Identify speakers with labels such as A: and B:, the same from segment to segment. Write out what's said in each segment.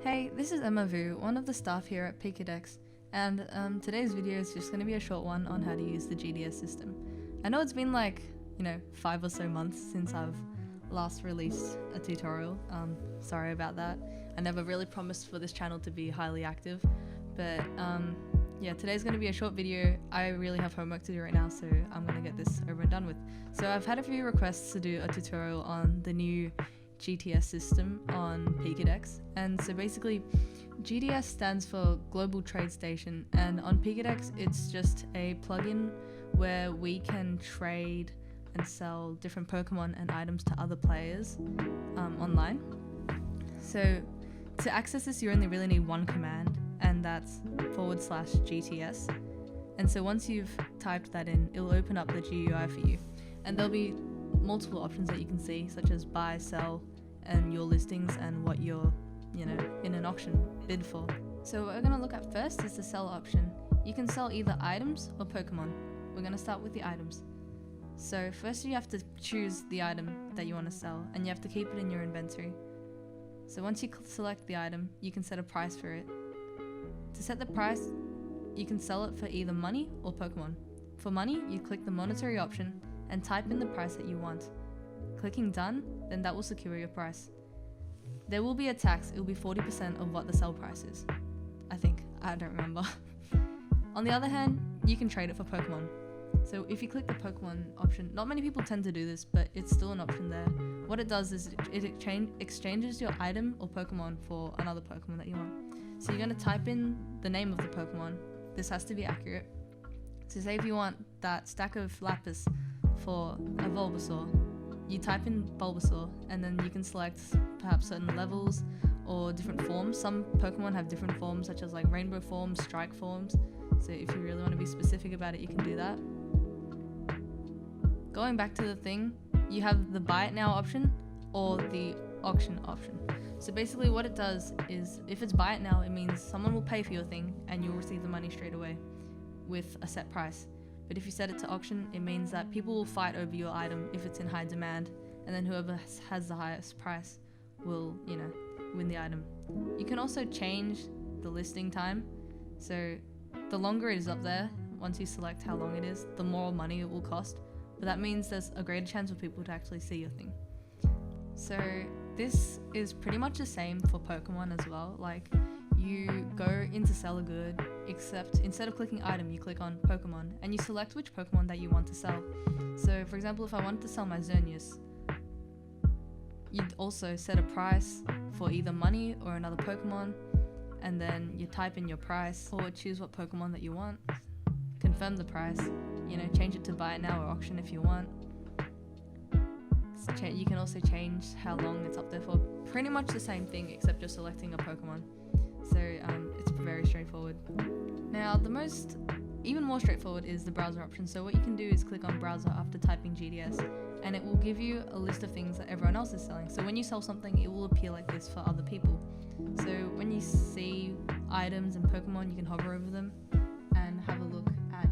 A: Hey, this is EmmaaVuu, one of the staff here at Pikadex, and today's video is just going to be a short one on how to use the GTS system. I know it's been 5 or so months since I've last released a tutorial. Sorry about that. I never really promised for this channel to be highly active, but yeah, today's going to be a short video. I really have homework to do right now, so I'm going to get this over and done with. So I've had a few requests to do a tutorial on the new GTS system on Pikadex, and so basically GTS stands for Global Trade Station, and on Pikadex it's just a plugin where we can trade and sell different Pokemon and items to other players online. So to access this you only really need one command, and that's /GTS, and so once you've typed that in, it'll open up the GUI for you, and there'll be multiple options that you can see, such as buy, sell, and your listings and what you're, in an auction bid for. So what we're going to look at first is the sell option. You can sell either items or Pokemon. We're going to start with the items. So first you have to choose the item that you want to sell, and you have to keep it in your inventory. So once you select the item, you can set a price for it. To set the price, you can sell it for either money or Pokemon. For money, you click the monetary option and type in the price that you want. Clicking done, then that will secure your price. There will be a tax. It will be 40% of what the sell price is. I think. I don't remember. On the other hand, you can trade it for Pokemon. So if you click the Pokemon option, not many people tend to do this, but it's still an option there. What it does is it exchanges your item or Pokemon for another Pokemon that you want. So you're going to type in the name of the Pokemon. This has to be accurate. So say if you want that stack of Lapis for a Bulbasaur, you type in Bulbasaur, and then you can select perhaps certain levels or different forms. Some Pokemon have different forms, such as rainbow forms, strike forms. So if you really want to be specific about it, you can do that. Going back to the thing, you have the buy it now option or the auction option. So basically what it does is, if it's buy it now, it means someone will pay for your thing and you'll receive the money straight away with a set price. But if you set it to auction, it means that people will fight over your item if it's in high demand, and then whoever has the highest price will, win the item. You can also change the listing time. So the longer it is up there, once you select how long it is, the more money it will cost. But that means there's a greater chance for people to actually see your thing. So this is pretty much the same for Pokemon as well. You go into sell a good, except instead of clicking item, you click on Pokemon, and you select which Pokemon that you want to sell. So for example, if I wanted to sell my Xerneas, you'd also set a price for either money or another Pokemon, and then you type in your price or choose what Pokemon that you want, confirm the price, change it to buy it now or auction if you want. You can also change how long it's up there for. Pretty much the same thing, except you're selecting a Pokemon. So it's very straightforward. Now even more straightforward is the browser option. So what you can do is click on browser after typing GTS, and it will give you a list of things that everyone else is selling. So when you sell something, it will appear like this for other people. So when you see items and Pokemon, you can hover over them and have a look at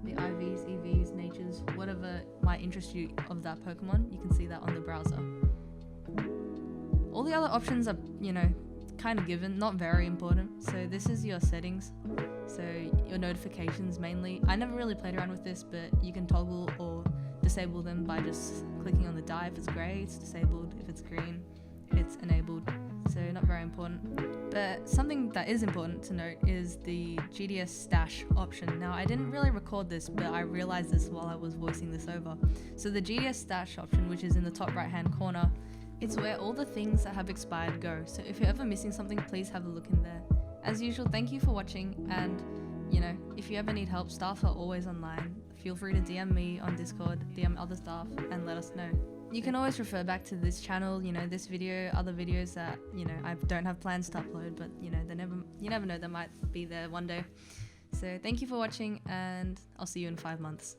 A: the IVs, EVs, natures, whatever might interest you of that Pokemon. You can see that on the browser. All the other options are kind of given, not very important. So this is your settings, so your notifications mainly. I never really played around with this, but you can toggle or disable them by just clicking on the die. If it's grey, it's disabled. If it's green, it's enabled. So not very important. But something that is important to note is the GTS Stash option. Now I didn't really record this, but I realized this while I was voicing this over. So the GTS Stash option, which is in the top right hand corner, it's where all the things that have expired go. So if you're ever missing something, please have a look in there. As usual, thank you for watching, and if you ever need help, staff are always online. Feel free to DM me on Discord, DM other staff, and let us know. You can always refer back to this channel, this video, other videos that, I don't have plans to upload, but you never know, they might be there one day. So thank you for watching, and I'll see you in 5 months.